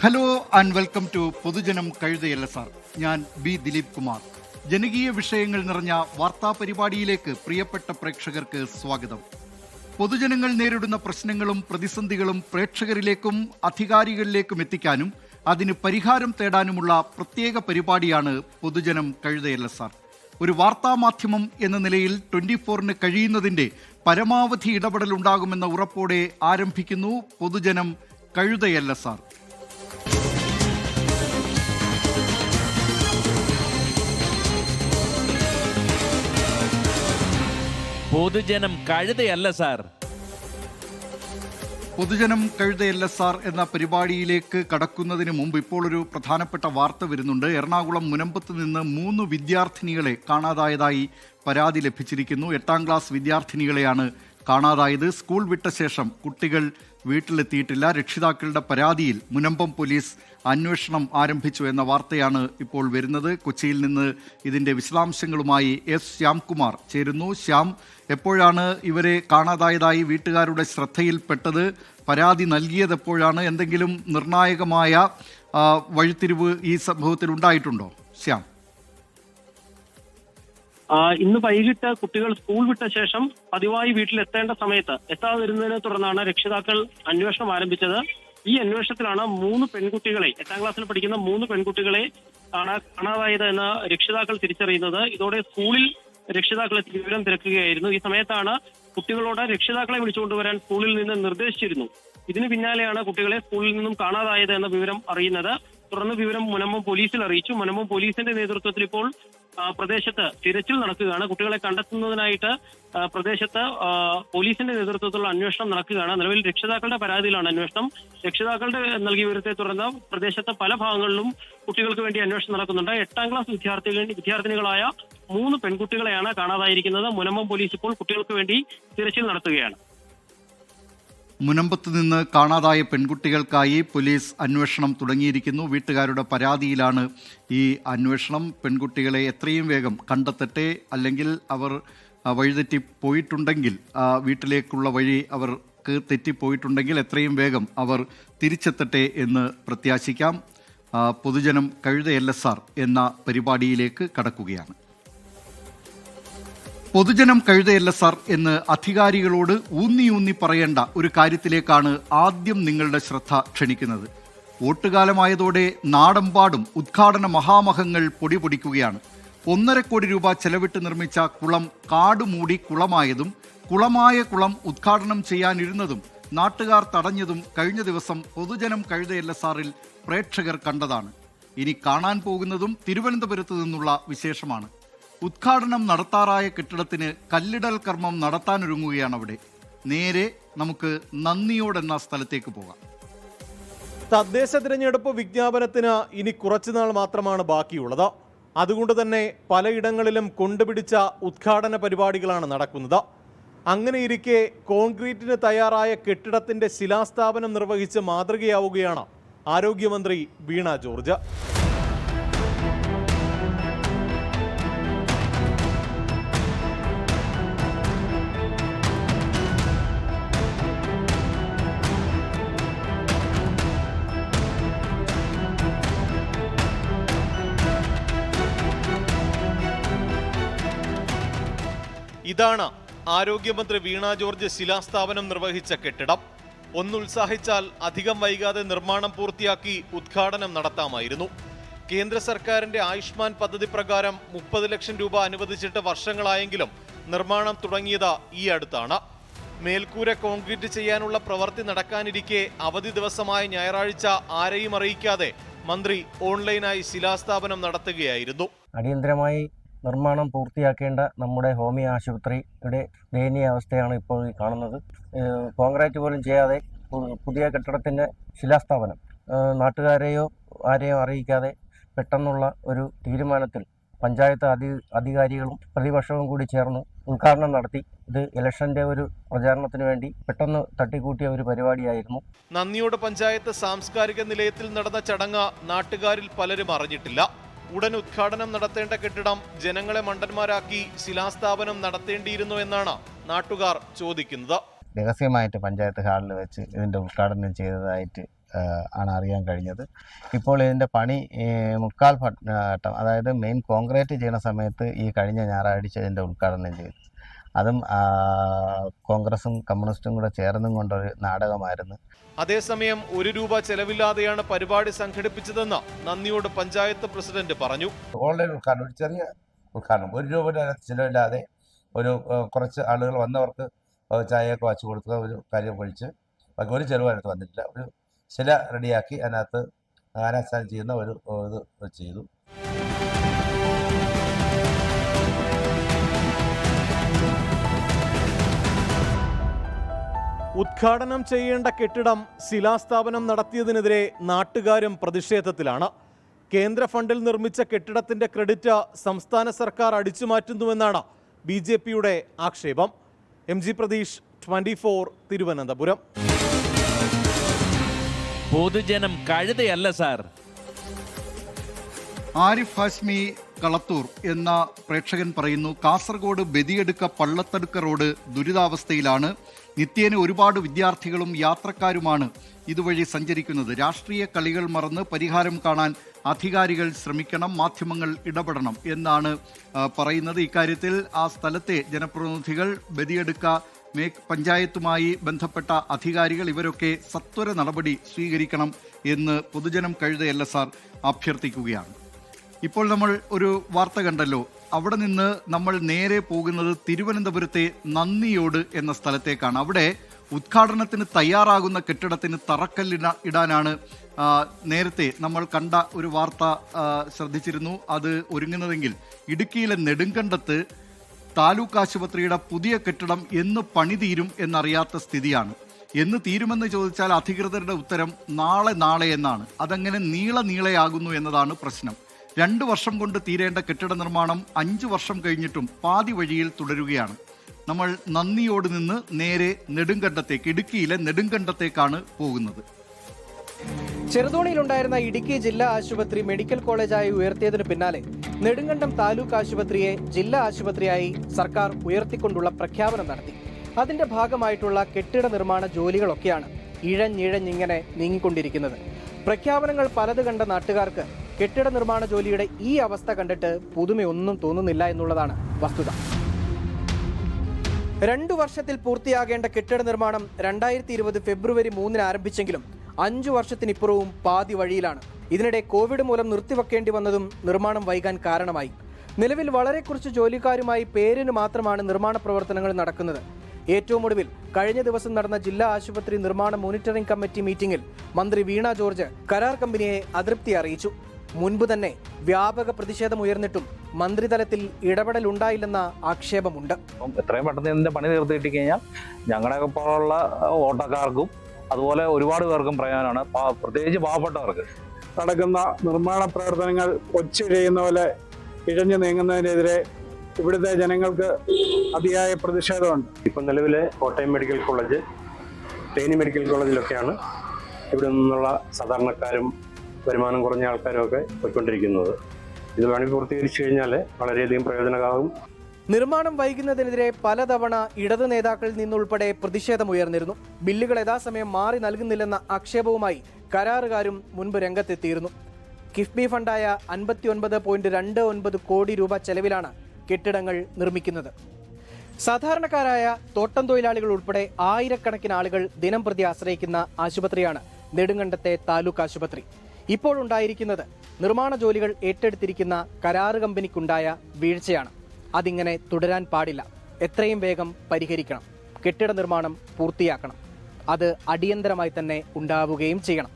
Hello and welcome to പൊതുജനം കഴുതയല്ല sir. ഞാൻ B Dileep Kumar. ജനകീയ വിഷയങ്ങൾ നിറഞ്ഞ വാർത്താ പരിപാടിയിലേക്ക് പ്രിയപ്പെട്ട പ്രേക്ഷകർക്ക് സ്വാഗതം. പൊതുജനങ്ങൾ നേരിടുന്ന പ്രശ്നങ്ങളും പ്രതിസന്ധികളും പ്രേക്ഷകരിലേക്കും അധികാരികളിലേക്കും എത്തിക്കാനും അതിന് പരിഹാരം തേടാനുമുള്ള പ്രത്യേക പരിപാടിയാണ് പൊതുജനം കഴുതയല്ല സാർ. ഒരു വാർത്താമാധ്യമം എന്ന നിലയിൽ 24-ന് കഴിയുന്നതിൻ്റെ പരമാവധി ഇടപെടൽ ഉണ്ടാകുമെന്ന ഉറപ്പോടെ ആരംഭിക്കുന്നു പൊതുജനം കഴുതയല്ല സാർ. പൊതുജനം കഴുതയല്ല സാർ. പൊതുജനം കഴുതയല്ല സാർ എന്ന പരിപാടിയിലേക്ക് കടക്കുന്നതിന് മുമ്പ് ഇപ്പോൾ ഒരു പ്രധാനപ്പെട്ട വാർത്ത വരുന്നുണ്ട്. എറണാകുളം മുനമ്പത്ത് നിന്ന് 3 വിദ്യാർത്ഥിനികളെ കാണാതായതായി പരാതി ലഭിച്ചിരിക്കുന്നു. 8ാം ക്ലാസ് വിദ്യാർത്ഥിനികളെയാണ് കാണാതായത്. സ്കൂൾ വിട്ട ശേഷം കുട്ടികൾ വീട്ടിലെത്തിയിട്ടില്ല. രക്ഷിതാക്കളുടെ പരാതിയിൽ മുനമ്പം പോലീസ് അന്വേഷണം ആരംഭിച്ചു എന്ന വാർത്തയാണ് ഇപ്പോൾ വരുന്നത്. കൊച്ചിയിൽ നിന്ന് ഇതിൻ്റെ വിശദാംശങ്ങളുമായി എസ് ശ്യാംകുമാർ ചേരുന്നു. ശ്യാം, എപ്പോഴാണ് ഇവരെ കാണാതായതായി വീട്ടുകാരുടെ ശ്രദ്ധയിൽപ്പെട്ടത്? പരാതി നൽകിയത് എപ്പോഴാണ്? എന്തെങ്കിലും നിർണായകമായ വഴിത്തിരിവ് ഈ സംഭവത്തിൽ ഉണ്ടായിട്ടുണ്ടോ ശ്യാം? ഇന്ന് വൈകിട്ട് കുട്ടികൾ സ്കൂൾ വിട്ട ശേഷം പതിവായി വീട്ടിലെത്തേണ്ട സമയത്ത് എത്താതെ വരുന്നതിനെ തുടർന്നാണ് രക്ഷിതാക്കൾ അന്വേഷണം ആരംഭിച്ചത്. ഈ അന്വേഷണത്തിലാണ് 3 പെൺകുട്ടികളെ, 8ാം ക്ലാസ്സിൽ പഠിക്കുന്ന 3 പെൺകുട്ടികളെ കാണാതായത് എന്ന് രക്ഷിതാക്കൾ തിരിച്ചറിയുന്നത്. ഇതോടെ സ്കൂളിൽ രക്ഷിതാക്കളെ വിവരം തിരക്കുകയായിരുന്നു. ഈ സമയത്താണ് കുട്ടികളോട് രക്ഷിതാക്കളെ വിളിച്ചുകൊണ്ടുവരാൻ സ്കൂളിൽ നിന്ന് നിർദ്ദേശിച്ചിരുന്നു. ഇതിന് പിന്നാലെയാണ് കുട്ടികളെ സ്കൂളിൽ നിന്നും കാണാതായത് എന്ന വിവരം അറിയുന്നത്. തുടർന്ന് വിവരം മുനമ്പം പോലീസിൽ അറിയിച്ചു. മുനമ്പം പോലീസിന്റെ നേതൃത്വത്തിൽ ഇപ്പോൾ പ്രദേശത്ത് തിരച്ചിൽ നടക്കുകയാണ്. കുട്ടികളെ കണ്ടെത്തുന്നതിനായിട്ട് പ്രദേശത്ത് പോലീസിന്റെ നേതൃത്വത്തിലുള്ള അന്വേഷണം നടക്കുകയാണ്. നിലവിൽ രക്ഷിതാക്കളുടെ പരാതിയിലാണ് അന്വേഷണം. രക്ഷിതാക്കളുടെ നൽകിയ വിവരത്തെ തുടർന്ന് പ്രദേശത്ത് പല ഭാഗങ്ങളിലും കുട്ടികൾക്ക് വേണ്ടി അന്വേഷണം നടക്കുന്നുണ്ട്. 8ാം ക്ലാസ് വിദ്യാർത്ഥിനികളായ 3 പെൺകുട്ടികളെയാണ് കാണാതായിരിക്കുന്നത്. മുനമ്പം പോലീസ് ഇപ്പോൾ കുട്ടികൾക്ക് വേണ്ടി തിരച്ചിൽ നടത്തുകയാണ്. മുനമ്പത്ത് നിന്ന് കാണാതായ പെൺകുട്ടികൾക്കായി പോലീസ് അന്വേഷണം തുടങ്ങിയിരിക്കുന്നു. വീട്ടുകാരുടെ പരാതിയിലാണ് ഈ അന്വേഷണം. പെൺകുട്ടികളെ എത്രയും വേഗം കണ്ടെത്തട്ടെ, അല്ലെങ്കിൽ അവർ വഴിതെറ്റിപ്പോയിട്ടുണ്ടെങ്കിൽ, വീട്ടിലേക്കുള്ള വഴി അവർക്ക് തെറ്റിപ്പോയിട്ടുണ്ടെങ്കിൽ എത്രയും വേഗം അവർ തിരിച്ചെത്തട്ടെ എന്ന് പ്രത്യാശിക്കാം. പൊതുജനം കഴുതയല്ല സാർ എന്ന പരിപാടിയിലേക്ക് കടക്കുകയാണ്. പൊതുജനം കഴുതയല്ല സാർ എന്ന് അധികാരികളോട് ഊന്നി പറയേണ്ട ഒരു കാര്യത്തിലേക്കാണ് ആദ്യം നിങ്ങളുടെ ശ്രദ്ധ ക്ഷണിക്കുന്നത്. വോട്ടുകാലമായതോടെ നാടെമ്പാടും ഉദ്ഘാടന മഹാമഹങ്ങൾ പൊടിപൊടിക്കുകയാണ്. 1.5 കോടി രൂപ ചെലവിട്ട് നിർമ്മിച്ച കുളം കാടുമൂടി കുളമായതും കുളമായ കുളം ഉദ്ഘാടനം ചെയ്യാനിരുന്നതും നാട്ടുകാർ തടഞ്ഞതും കഴിഞ്ഞ ദിവസം പൊതുജനം കഴുതയല്ല സാറിൽ പ്രേക്ഷകർ കണ്ടതാണ്. ഇനി കാണാൻ പോകുന്നതും തിരുവനന്തപുരത്ത് നിന്നുള്ള വിശേഷമാണ്. ഉദ്ഘാടനം നടത്താറായ കെട്ടിടത്തിന് കല്ലിടൽ കർമ്മം നടത്താനൊരുങ്ങുകയാണ് അവിടെ. നേരെ നമുക്ക് നന്ദിയോടെന്ന സ്ഥലത്തേക്ക് പോകാം. തദ്ദേശ തിരഞ്ഞെടുപ്പ് വിജ്ഞാപനത്തിന് ഇനി കുറച്ചുനാൾ മാത്രമാണ് ബാക്കിയുള്ളത്. അതുകൊണ്ട് തന്നെ പലയിടങ്ങളിലും കൊണ്ടുപിടിച്ച ഉദ്ഘാടന പരിപാടികളാണ് നടക്കുന്നത്. അങ്ങനെയിരിക്കെ കോൺക്രീറ്റിന് തയ്യാറായ കെട്ടിടത്തിന്റെ ശിലാസ്ഥാപനം നിർവഹിച്ച് മാതൃകയാവുകയാണ് ആരോഗ്യമന്ത്രി വീണ ജോർജ്. ഇതാണ് ആരോഗ്യമന്ത്രി വീണ ജോർജ് ശിലാസ്ഥാപനം നിർവഹിച്ച കെട്ടിടം. ഒന്നുത്സാഹിച്ചാൽ അധികം വൈകാതെ നിർമ്മാണം പൂർത്തിയാക്കി ഉദ്ഘാടനം നടത്താമായിരുന്നു. കേന്ദ്ര സർക്കാരിന്റെ ആയുഷ്മാൻ പദ്ധതി പ്രകാരം 30 ലക്ഷം രൂപ അനുവദിച്ചിട്ട് വർഷങ്ങളായെങ്കിലും നിർമ്മാണം തുടങ്ങിയത് ഈ അടുത്താണ്. മേൽക്കൂര കോൺക്രീറ്റ് ചെയ്യാനുള്ള പ്രവൃത്തി നടക്കാനിരിക്കെ അവധി ദിവസമായ ഞായറാഴ്ച ആരെയും അറിയിക്കാതെ മന്ത്രി ഓൺലൈനായി ശിലാസ്ഥാപനം നടത്തുകയായിരുന്നു. അടിയന്തരമായി നിർമ്മാണം പൂർത്തിയാക്കേണ്ട നമ്മുടെ ഹോമിയോ ആശുപത്രിയുടെ ദയനീയ അവസ്ഥയാണ് ഇപ്പോൾ കാണുന്നത്. കോൺക്രീറ്റ് പോലും ചെയ്യാതെ പുതിയ കെട്ടിടത്തിൻ്റെ ശിലാസ്ഥാപനം നാട്ടുകാരെയോ ആരെയോ അറിയിക്കാതെ പെട്ടെന്നുള്ള ഒരു തീരുമാനത്തിൽ പഞ്ചായത്ത് അധികാരികളും പ്രതിപക്ഷവും കൂടി ചേർന്ന് ഉദ്ഘാടനം നടത്തി. ഇത് ഇലക്ഷന്റെ ഒരു പ്രചാരണത്തിന് വേണ്ടി പെട്ടെന്ന് തട്ടിക്കൂട്ടിയ ഒരു പരിപാടിയായിരുന്നു. നന്ദിയോട് പഞ്ചായത്ത് സാംസ്കാരിക നിലയത്തിൽ നടന്ന ചടങ്ങ് നാട്ടുകാരിൽ പലരും അറിഞ്ഞിട്ടില്ല. ഉടൻ ഉദ്ഘാടനം നടത്തേണ്ട കെട്ടിടം ജനങ്ങളെ മണ്ടന്മാരാക്കി ശിലാസ്ഥാപനം നടത്തേണ്ടിയിരുന്നു എന്നാണ് നാട്ടുകാർ ചോദിക്കുന്നത്. രഹസ്യമായിട്ട് പഞ്ചായത്ത് ഹാളിൽ വെച്ച് ഇതിന്റെ ഉദ്ഘാടനം ചെയ്തതായിട്ട് ആണ് അറിയാൻ കഴിഞ്ഞത്. ഇപ്പോൾ ഇതിൻ്റെ പണി മുക്കാൽ ഘട്ടം, അതായത് മെയിൻ കോൺക്രീറ്റ് ചെയ്യുന്ന സമയത്ത് ഈ കഴിഞ്ഞ ഞായറാഴ്ച ഇതിൻ്റെ ഉദ്ഘാടനം ചെയ്തു. അതും കോൺഗ്രസും കമ്മ്യൂണിസ്റ്റും കൂടെ ചേർന്നും കൊണ്ടൊരു നാടകമായിരുന്നു. അതേസമയം 1 രൂപ ചെലവില്ലാതെയാണ് പരിപാടി സംഘടിപ്പിച്ചതെന്ന് നന്ദിയോട് പഞ്ചായത്ത് പ്രസിഡന്റ് പറഞ്ഞു. ഓൺലൈൻ ഉദ്ഘാടനം, ഒരു ചെറിയ ഉദ്ഘാടനം, 1 രൂപയുടെ ചിലവില്ലാതെ ഒരു കുറച്ച് ആളുകൾ വന്നവർക്ക് ചായയൊക്കെ വച്ചു കൊടുക്കുക, ഒരു കാര്യം കഴിച്ച് ബാക്കി ഒരു ചിലവ് അതിനകത്ത് വന്നിട്ടില്ല. ഒരു ശില റെഡിയാക്കി അതിനകത്ത് ഗാനാസ്ഥാനം ചെയ്യുന്ന ഒരു ഇത് ചെയ്തു. ഉദ്ഘാടനം ചെയ്യേണ്ട കെട്ടിടം ശിലാസ്ഥാപനം നടത്തിയതിനെതിരെ നാട്ടുകാരും പ്രതിഷേധത്തിലാണ്. കേന്ദ്ര ഫണ്ടിൽ നിർമ്മിച്ച കെട്ടിടത്തിന്റെ ക്രെഡിറ്റ് സംസ്ഥാന സർക്കാർ അടിച്ചുമാറ്റുന്നുവെന്നാണ് BJPയുടെ ആക്ഷേപം. MG പ്രതീഷ്, 24 തിരുവനന്തപുരം. പൊതുജനം കഴുതയല്ല സാർ. ആരിഫ് ഹാഷ്മി കളത്തൂർ എന്ന പ്രേക്ഷകൻ പറയുന്നു, കാസർഗോഡ് ബദിയടുക്ക പള്ളത്തടുക്ക റോഡ് ദുരിതാവസ്ഥയിലാണ്. നിത്യേന ഒരുപാട് വിദ്യാർത്ഥികളും യാത്രക്കാരുമാണ് ഇതുവഴി സഞ്ചരിക്കുന്നത്. രാഷ്ട്രീയ കളികൾ മറന്ന് പരിഹാരം കാണാൻ അധികാരികൾ ശ്രമിക്കണം, മാധ്യമങ്ങൾ ഇടപെടണം എന്നാണ് പറയുന്നത്. ഇക്കാര്യത്തിൽ ആ സ്ഥലത്തെ ജനപ്രതിനിധികൾ, ബദിയടുക്ക പഞ്ചായത്തുമായി ബന്ധപ്പെട്ട അധികാരികൾ ഇവരൊക്കെ സത്വര നടപടി സ്വീകരിക്കണം എന്ന് പൊതുജനം കഴുതയല്ല സാർ അഭ്യർത്ഥിക്കുകയാണ്. ഇപ്പോൾ നമ്മൾ ഒരു വാർത്ത കണ്ടല്ലോ, അവിടെ നിന്ന് നമ്മൾ നേരെ പോകുന്നത് തിരുവനന്തപുരത്തെ നന്ദിയോട് എന്ന സ്ഥലത്തേക്കാണ്. അവിടെ ഉദ്ഘാടനത്തിന് തയ്യാറാകുന്ന കെട്ടിടത്തിന് ഇടാനാണ് നേരത്തെ നമ്മൾ കണ്ട ഒരു വാർത്ത ശ്രദ്ധിച്ചിരുന്നു. അത് ഒരുങ്ങുന്നതെങ്കിൽ ഇടുക്കിയിലെ നെടുങ്കണ്ടത്ത് താലൂക്ക് ആശുപത്രിയുടെ പുതിയ കെട്ടിടം എന്ന് പണി തീരും എന്നറിയാത്ത സ്ഥിതിയാണ്. എന്ന് തീരുമെന്ന് ചോദിച്ചാൽ അധികൃതരുടെ ഉത്തരം നാളെ എന്നാണ്. അതങ്ങനെ നീളയാകുന്നു എന്നതാണ് പ്രശ്നം. 2 വർഷം കൊണ്ട് തീരേണ്ട കെട്ടിട നിർമ്മാണം 5 വർഷം കഴിഞ്ഞിട്ടും പാതി വഴിയിൽ തുടരുകയാണ്. നമ്മൾ നന്ദിയോട് നിന്ന് നേരെ നെടുങ്കണ്ടത്തേക്ക്, ഇടുക്കിയിലെ നെടുങ്കണ്ടത്തേക്കാണ് പോകുന്നത്. ചെറുതോണിയിലുണ്ടായിരുന്ന ഇടുക്കി ജില്ലാ ആശുപത്രി മെഡിക്കൽ കോളേജായി ഉയർത്തിയതിനു പിന്നാലെ നെടുങ്കണ്ടം താലൂക്ക് ആശുപത്രിയെ ജില്ലാ ആശുപത്രിയായി സർക്കാർ ഉയർത്തിക്കൊണ്ടുള്ള പ്രഖ്യാപനം നടത്തി. അതിന്റെ ഭാഗമായിട്ടുള്ള കെട്ടിട നിർമ്മാണ ജോലികളൊക്കെയാണ് ഇഴഞ്ഞിഴഞ്ഞിങ്ങനെ നീങ്ങിക്കൊണ്ടിരിക്കുന്നത്. പ്രഖ്യാപനങ്ങൾ പലത് കണ്ട നാട്ടുകാർക്ക് കെട്ടിട നിർമ്മാണ ജോലിയുടെ ഈ അവസ്ഥ കണ്ടിട്ട് പുതുമയൊന്നും തോന്നുന്നില്ല എന്നുള്ളതാണ് വസ്തുത. 2 വർഷത്തിൽ പൂർത്തിയാകേണ്ട കെട്ടിട നിർമ്മാണം 2020 ഫെബ്രുവരി 3 ആരംഭിച്ചെങ്കിലും 5 വർഷത്തിനിപ്പുറവും പാതി വഴിയിലാണ്. ഇതിനിടെ കോവിഡ് മൂലം നിർത്തിവെക്കേണ്ടി വന്നതും നിർമ്മാണം വൈകാൻ കാരണമായി. നിലവിൽ വളരെ കുറച്ച് ജോലിക്കാരുമായി പേരിന് മാത്രമാണ് നിർമ്മാണ പ്രവർത്തനങ്ങൾ നടക്കുന്നത്. ഏറ്റവും ഒടുവിൽ കഴിഞ്ഞ ദിവസം നടന്ന ജില്ലാ ആശുപത്രി നിർമ്മാണ മോണിറ്ററിംഗ് കമ്മിറ്റി മീറ്റിംഗിൽ മന്ത്രി വീണ ജോർജ് കരാർ കമ്പനിയെ അതൃപ്തി അറിയിച്ചു. മുൻപ് തന്നെ വ്യാപക പ്രതിഷേധം ഉയർന്നിട്ടും മന്ത്രിതലത്തിൽ ഇടപെടൽ ഉണ്ടായില്ലെന്ന ആക്ഷേപമുണ്ട്. എത്രയും പെട്ടെന്ന് ഇതിന്റെ പണി തീർത്തിട്ട് കഴിഞ്ഞാൽ ഞങ്ങളെ പോലുള്ള ഓട്ടക്കാർക്കും അതുപോലെ ഒരുപാട് പേർക്കും പ്രയോജനമാണ്, പ്രത്യേകിച്ച് പാവപ്പെട്ടവർക്ക്. നടക്കുന്ന നിർമ്മാണ പ്രവർത്തനങ്ങൾ ഒച്ചിഴയുന്ന പോലെ ഇഴഞ്ഞു നീങ്ങുന്നതിനെതിരെ ഇവിടുത്തെ ജനങ്ങൾക്ക് അതിയായ പ്രതിഷേധമുണ്ട്. ഇപ്പം നിലവിലെ Kottayam medical college, Theni medical കോളേജിലൊക്കെയാണ് ഇവിടെ നിന്നുള്ള സാധാരണക്കാരും വരുമാനം കുറഞ്ഞ ആൾക്കാരും ഒക്കെ പോയിക്കൊണ്ടിരിക്കുന്നത്. ഇത് പണി പൂർത്തീകരിച്ചു കഴിഞ്ഞാൽ വളരെയധികം പ്രയോജനമാകും. നിർമ്മാണം വൈകുന്നതിനെതിരെ പലതവണ ഇടത് നേതാക്കളിൽ നിന്നുൾപ്പെടെ പ്രതിഷേധമുയർന്നിരുന്നു. ബില്ലുകൾ യഥാസമയം മാറി നൽകുന്നില്ലെന്ന ആക്ഷേപവുമായി കരാറുകാരും മുൻപ് രംഗത്തെത്തിയിരുന്നു. കിഫ്ബി ഫണ്ടായ 59.29 കോടി രൂപ ചെലവിലാണ് കെട്ടിടങ്ങൾ നിർമ്മിക്കുന്നത്. സാധാരണക്കാരായ തോട്ടം തൊഴിലാളികൾ ഉൾപ്പെടെ ആയിരക്കണക്കിന് ആളുകൾ ദിനം പ്രതി ആശ്രയിക്കുന്ന ആശുപത്രിയാണ് നെടുങ്കണ്ടത്തെ താലൂക്ക് ആശുപത്രി. ഇപ്പോൾ ഉണ്ടായിരിക്കുന്നത് നിർമ്മാണ ജോലികൾ ഏറ്റെടുത്തിരിക്കുന്ന കരാറ് കമ്പനിക്കുണ്ടായ വീഴ്ചയാണ്. അതിങ്ങനെ തുടരാൻ പാടില്ല. എത്രയും വേഗം പരിഹരിക്കണം. കെട്ടിട നിർമ്മാണം പൂർത്തിയാക്കണം. അത് അടിയന്തരമായി തന്നെ ഉണ്ടാവുകയും ചെയ്യണം.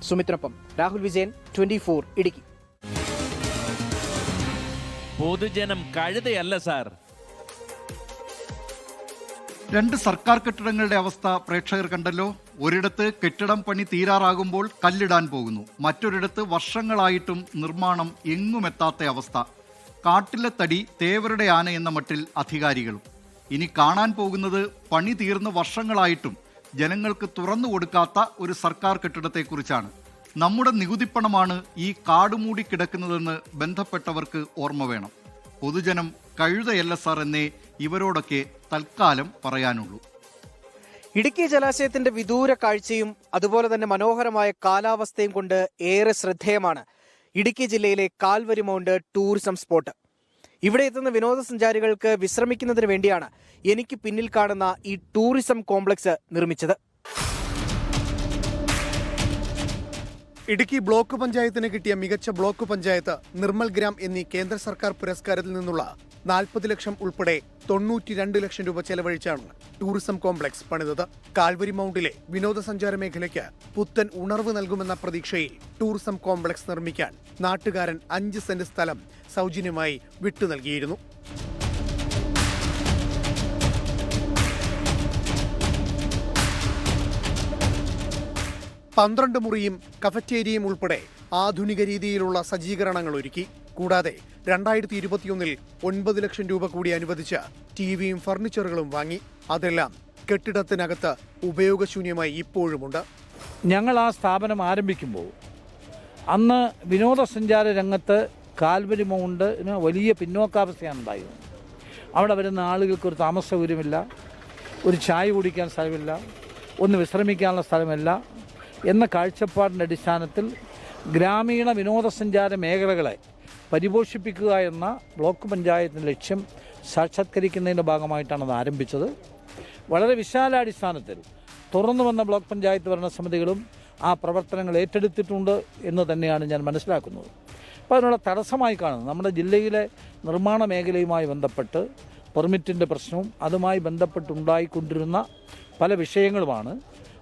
സുമിത്രൊപ്പം രാഹുൽ വിജയൻ, 24 ഇടുക്കി. പൊതുജനം കഴുതയല്ല സാർ. 2 സർക്കാർ കെട്ടിടങ്ങളുടെ അവസ്ഥ പ്രേക്ഷകർ കണ്ടല്ലോ. ഒരിടത്ത് കെട്ടിടം പണി തീരാറാകുമ്പോൾ കല്ലിടാൻ പോകുന്നു, മറ്റൊരിടത്ത് വർഷങ്ങളായിട്ടും നിർമ്മാണം എങ്ങുമെത്താത്ത അവസ്ഥ. കാട്ടിലെ തടി തേവരുടെ ആന എന്ന മട്ടിൽ അധികാരികളും. ഇനി കാണാൻ പോകുന്നത് പണി തീർന്ന് വർഷങ്ങളായിട്ടും ജനങ്ങൾക്ക് തുറന്നു കൊടുക്കാത്ത ഒരു സർക്കാർ കെട്ടിടത്തെക്കുറിച്ചാണ്. നമ്മുടെ നികുതിപ്പണമാണ് ഈ കാടുമൂടി കിടക്കുന്നതെന്ന് ബന്ധപ്പെട്ടവർക്ക് ഓർമ്മ വേണം. പൊതുജനം കഴുതയല്ല സാർ എന്നേ ഇവരോടൊക്കെ തൽക്കാലം പറയാനുള്ളൂ. ഇടുക്കി ജലാശയത്തിന്റെ വിദൂര കാഴ്ചയും അതുപോലെ തന്നെ മനോഹരമായ കാലാവസ്ഥയും കൊണ്ട് ഏറെ ശ്രദ്ധേയമാണ് ഇടുക്കി ജില്ലയിലെ കാൽവരി മൗണ്ട് ടൂറിസം സ്പോട്ട്. ഇവിടെ എത്തുന്ന വിനോദസഞ്ചാരികൾക്ക് വിശ്രമിക്കുന്നതിന് വേണ്ടിയാണ് എനിക്ക് പിന്നിൽ കാണുന്ന ഈ ടൂറിസം കോംപ്ലക്സ് നിർമ്മിച്ചത്. ഇടുക്കി ബ്ലോക്ക് പഞ്ചായത്തിന് കിട്ടിയ മികച്ച ബ്ലോക്ക് പഞ്ചായത്ത്, നിർമ്മൽ ഗ്രാം എന്നീ കേന്ദ്ര സർക്കാർ പുരസ്കാരത്തിൽ നിന്നുള്ള 40 ലക്ഷം ഉൾപ്പെടെ 92 ലക്ഷം രൂപ ചെലവഴിച്ചാണ് ടൂറിസം കോംപ്ലക്സ് പണിതത്. കാൽവരി മൗണ്ടിലെ വിനോദസഞ്ചാര മേഖലയ്ക്ക് പുത്തൻ ഉണർവ് നൽകുമെന്ന പ്രതീക്ഷയിൽ ടൂറിസം കോംപ്ലക്സ് നിർമ്മിക്കാൻ നാട്ടുകാരൻ 5 സെന്റ് സ്ഥലം സൗജന്യമായി വിട്ടു നൽകിയിരുന്നു. 12 മുറിയും കഫറ്റേരിയയും ഉൾപ്പെടെ ആധുനിക രീതിയിലുള്ള സജ്ജീകരണങ്ങൾ ഒരുക്കി. കൂടാതെ 2021 9 ലക്ഷം രൂപ കൂടി അനുവദിച്ച് ടിവിയും ഫർണിച്ചറുകളും വാങ്ങി. അതെല്ലാം കെട്ടിടത്തിനകത്ത് ഉപയോഗശൂന്യമായി ഇപ്പോഴുമുണ്ട്. ഞങ്ങൾ ആ സ്ഥാപനം ആരംഭിക്കുമ്പോൾ അന്ന് വിനോദസഞ്ചാര രംഗത്ത് കാൽവരി മൗണ്ടിന് വലിയ പിന്നോക്കാവസ്ഥയാണ് ഉണ്ടായിരുന്നത്. അവിടെ വരുന്ന ആളുകൾക്ക് ഒരു താമസ സൗകര്യമില്ല, ഒരു ചായ കുടിക്കാൻ സ്ഥലമില്ല, ഒന്ന് വിശ്രമിക്കാനുള്ള സ്ഥലമില്ല എന്ന കാഴ്ചപ്പാടിൻ്റെ അടിസ്ഥാനത്തിൽ ഗ്രാമീണ വിനോദസഞ്ചാര മേഖലകളെ പരിപോഷിപ്പിക്കുക എന്ന ബ്ലോക്ക് പഞ്ചായത്തിൻ്റെ ലക്ഷ്യം സാക്ഷാത്കരിക്കുന്നതിൻ്റെ ഭാഗമായിട്ടാണ് അത് ആരംഭിച്ചത്. വളരെ വിശാലാടിസ്ഥാനത്തിൽ തുറന്നു വന്ന ബ്ലോക്ക് പഞ്ചായത്ത് ഭരണസമിതികളും ആ പ്രവർത്തനങ്ങൾ ഏറ്റെടുത്തിട്ടുണ്ട് എന്ന് തന്നെയാണ് ഞാൻ മനസ്സിലാക്കുന്നത്. അപ്പോൾ അതിനുള്ള തടസ്സമായി കാണുന്നത് നമ്മുടെ ജില്ലയിലെ നിർമ്മാണ മേഖലയുമായി ബന്ധപ്പെട്ട് പെർമിറ്റിൻ്റെ പ്രശ്നവും അതുമായി ബന്ധപ്പെട്ടുണ്ടായിക്കൊണ്ടിരുന്ന പല വിഷയങ്ങളുമാണ്